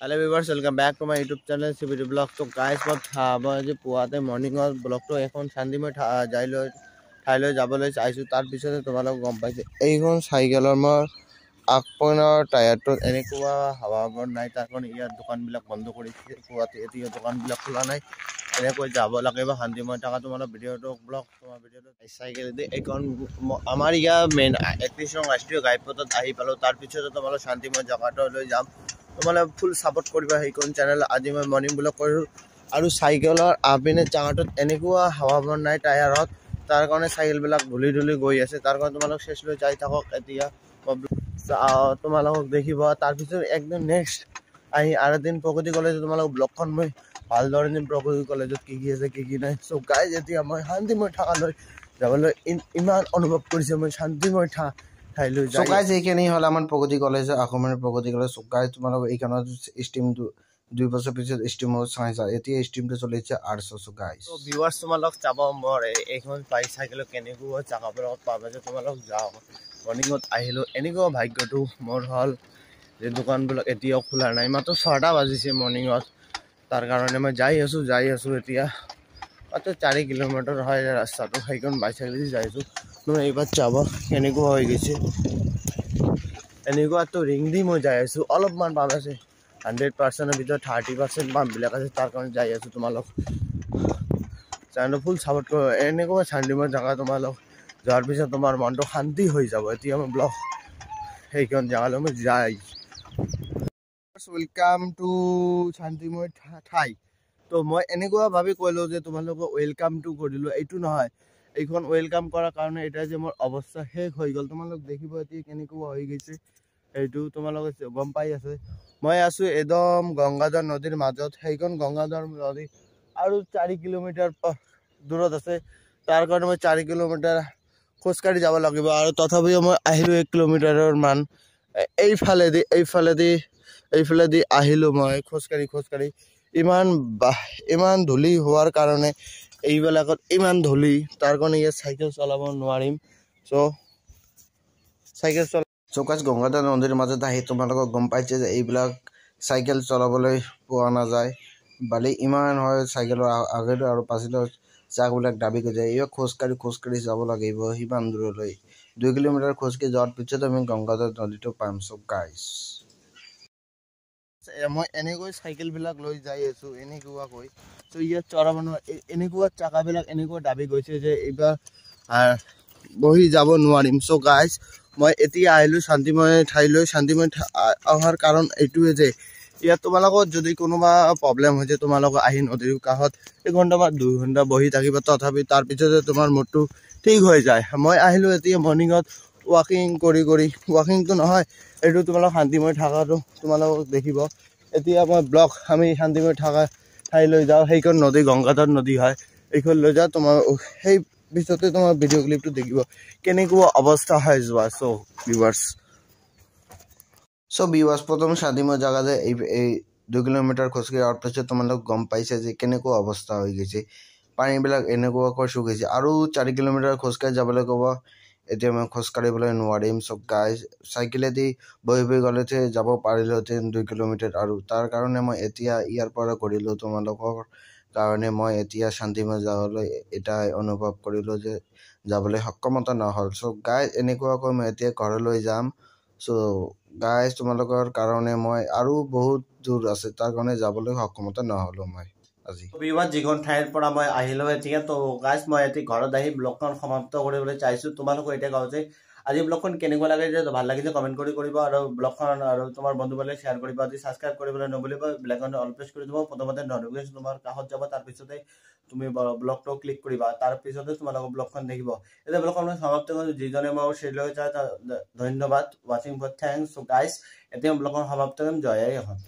Hello viewers, welcome back to my YouTube channel CBD Blog. So guys, মই যে পুৱাতে মৰ্নিঙত ব্লগটো এখন শান্তিময় ঠাইলৈ যাবলৈ চাইছোঁ। তাৰ পিছতে তোমালোক গম পাইছে এইখন চাইকেলৰ মই আগপিনৰ টায়াৰটোত এনেকুৱা হাৱা নাই, তাৰ কাৰণে ইয়াৰ দোকানবিলাক বন্ধ কৰিছে। পুৱাতে এতিয়া দোকানবিলাক খোলা নাই, এনেকৈ যাব লাগে বা শান্তিময় থকা তোমালোক ভিডিঅ'টো ব্লগ তোমাৰ ভিডিঅ'টো চাইকেলেদি এইখন আমাৰ ইয়াৰ মেইন 31 নং ৰাষ্ট্ৰীয় ঘাইপথত আহি পালোঁ। তাৰ পিছতে তোমালোক শান্তিময় জেগাটোলৈ যাম। তোমালোক ফুল সাপোৰ্ট কৰিবা সেইখন চেনেল। আজি মই মৰ্নিং ব্লগ কৰিলোঁ আৰু চাইকেলৰ আপিনে জাগাটোত এনেকুৱা হাৱা নাই টায়াৰত, তাৰ কাৰণে চাইকেলবিলাক ধুলি গৈ আছে। তাৰ কাৰণে তোমালোক শেষলৈ যাই থাকক। এতিয়া তোমালোকক দেখিব। তাৰপিছত একদম নেক্সট আহি আৰু এদিন প্ৰগতি কলেজত তোমালোক ব্লগখন মই ভালদৰে দিম প্ৰগতি কলেজত কি আছে কি নাই। চ' গাইজ এতিয়া মই শান্তিময় ঠাইলৈ যাবলৈ ইমান অনুভৱ কৰিছে। মই শান্তিময় ঠাইলৈ যাই গাইজ এইখিনি হ'ল আমাৰ প্ৰগতি কলেজ, অসমৰ প্ৰগতি কলেজ। গাইজ তোমালোক এইখনত ষ্ট্ৰীমটো 2 বছৰ পিছত ষ্ট্ৰীম চাইছা, এতিয়া ষ্ট্ৰীমটো চলিছে 800। গাইজ ভিউৱাৰ্ছ তোমালোক চাব মোৰ এইখন চাইকেলত কেনেকুৱা জাগাবোৰত পাবা যে তোমালোক যাওক। মৰ্নিঙত আহিলোঁ, এনেকুৱা ভাগ্যটো মোৰ হ'ল যে দোকানবিলাক এতিয়াও খোলা নাই। মাত্ৰ 6টা বাজিছে মৰ্নিঙত। তাৰ কাৰণে মই যাই আছোঁ এতিয়া মাত্ৰ 4 কিলোমিটাৰ হয় ৰাস্তাটো, সেইখন বাইচাইকেলেদি যাই আছোঁ। মই এইবাৰ চাব কেনেকুৱা হৈ গৈছে। এনেকুৱাতো ৰিং দি মই যাই আছোঁ। অলপমান পাম আছে, 100%ৰ ভিতৰত 30% পাম্পবিলাক আছে। তাৰ কাৰণে যাই আছোঁ। তোমালোক চেনেলটো ফুল ছাপোৰ্ট কৰোঁ। এনেকুৱা শান্তিময় জেগা তোমালোক যোৱাৰ পিছত তোমাৰ মনটো শান্তি হৈ যাব। এতিয়া মই ব্লগ সেইখন জেগালৈ মই যাই। ৱেলকাম টু শান্তিময় ঠাই। তো মই এনেকুৱা ভাবি কৈলোঁ যে তোমালোকক ৱেলকামটো কৰিলোঁ, এইটো নহয়। এইখন ৱেলকাম কৰাৰ কাৰণে এতিয়া যে মোৰ অৱস্থা শেষ হৈ গ'ল। তোমালোক দেখিব এতিয়া কেনেকুৱা হৈ গৈছে, সেইটো তোমালোকে গম পাই আছে। মই আছোঁ একদম গংগাধৰ নদীৰ মাজত। সেইখন গংগাধৰ নদী আৰু 4 কিলোমিটাৰ দূৰত আছে। তাৰ কাৰণে মই 4 কিলোমিটাৰ খোজকাঢ়ি যাব লাগিব। আৰু তথাপিও মই আহিলোঁ 1 কিলোমিটাৰৰ মান। এইফালেদি আহিলোঁ মই খোজকাঢ়ি। ইমান ধূলি হোৱাৰ কাৰণে, এইবিলাকত ইমান ধূলি, তাৰ কাৰণে ইয়াত চাইকেল চলাব নোৱাৰিম। গাইজ গংগাধৰ নদীৰ মাজত আহি তোমালোকক গম পাইছে যে এইবিলাক চাইকেল চলাবলৈ পোৱা নাযায়। বালি ইমান হয় চাইকেলৰ আগেটো আৰু পাছলৈ চাকবিলাক দাবি কৰি যায়। এইবাৰ খোজকাঢ়ি যাব লাগিব সিমান দূৰলৈ। 2 কিলোমিটাৰ খোজকাঢ়ি যোৱাৰ পিছত আমি গংগাধৰ নদীটো পাম। গাইজ মই এনেকৈ চাইকেলবিলাক লৈ যাই আছোঁ এনেকুৱাকৈ। চ' ইয়াত চৰা মানুহ এনেকুৱা চাকাবিলাক এনেকুৱা দাবি গৈছে যে এইবাৰ বহি যাব নোৱাৰিম। চ' গাইজ মই এতিয়া আহিলোঁ শান্তিময় ঠাইলৈ। শান্তিময় অহাৰ কাৰণ এইটোৱে যে ইয়াত তোমালোকৰ যদি কোনোবা প্ৰব্লেম হৈছে, তোমালোক আহি নদীৰ কাষত 1 ঘণ্টা বা 2 ঘণ্টা বহি থাকিব, তথাপি তাৰপিছতে তোমাৰ মুডটো ঠিক হৈ যায়। মই আহিলোঁ এতিয়া মৰ্নিঙত ৱাকিংটো নহয়, এইটো তোমালোক শান্তিময় থকাটো তোমালোকক দেখিব। এতিয়া মই আমি শান্তিময় থকা ঠাইলৈ যাওঁ। সেইখন নদী গংগাধৰ নদী হয়। এইখন লৈ যাওঁ তোমাৰ, সেই পিছতে তোমাৰ ভিডিঅ' ক্লিপটো দেখিব কেনেকুৱা অৱস্থা হয় যোৱা। ভিউৱাৰ্ছ প্ৰথম শান্তিময় জেগা যে এই 2 কিলোমিটাৰ খোজকাঢ়ি অহাৰ পিছত তোমালোক গম পাইছে যে কেনেকুৱা অৱস্থা হৈ গৈছে। পানীবিলাক এনেকুৱাকৈ শুকাইছে আৰু 4 কিলোমিটাৰ খোজকাঢ়ি যাবলৈ ক'ব। এতিয়া মই খোজকাঢ়িবলৈ নোৱাৰিম। গাইজ চাইকেলেদি বহি গ'লেতে যাব পাৰিলোহেঁতেন 2 কিলোমিটাৰ। আৰু তাৰ কাৰণে মই এতিয়া ইয়াৰ পৰা কৰিলোঁ তোমালোকৰ কাৰণে। মই এতিয়া শান্তিময় জেগালৈ এটাই অনুভৱ কৰিলোঁ যে যাবলৈ সক্ষমতা নহ'ল। গাইজ এনেকুৱাকৈ মই এতিয়া ঘৰলৈ যাম। গাইজ তোমালোকৰ কাৰণে মই আৰু বহুত দূৰ আছে, তাৰ কাৰণে যাবলৈ সক্ষমতা নহ'লোঁ মই আজি। যিখন ঠাইৰ পৰা মই আহিলোঁ এতিয়া, তো গাইজ মই এতিয়া ঘৰত আহি ব্লগখন সমাপ্ত কৰিবলৈ চাইছোঁ। তোমালোকক এতিয়া কওঁ যে আজি ব্লগখন কেনেকুৱা লাগিছে, ভাল লাগিছে কমেণ্ট কৰিব আৰু ব্লগখন আৰু তোমাৰ বন্ধুবলৈ শ্বেয়াৰ কৰিবা। আজি ছাবস্ক্ৰাইব কৰিবলৈ নভুলিবা, বেলাইকনটো অল প্ৰেছ কৰি দিব। প্ৰথমতে নটিফিকেশ্যন তোমাৰ কাষত যাব, তাৰপিছতে তুমি ব্লগটো ক্লিক কৰিবা, তাৰপিছতে তোমালোকৰ ব্লগখন দেখিব। এতিয়া ব্লগখন সমাপ্ত কৰিছোঁ। যিজনে মই শ্বেয়াৰ কৰিছে ধন্যবাদ। ৱাচিং ফৰ থেংকছ। গাইজ এতিয়া ব্লগখন সমাপ্ত কৰিম। জয় আই অসম।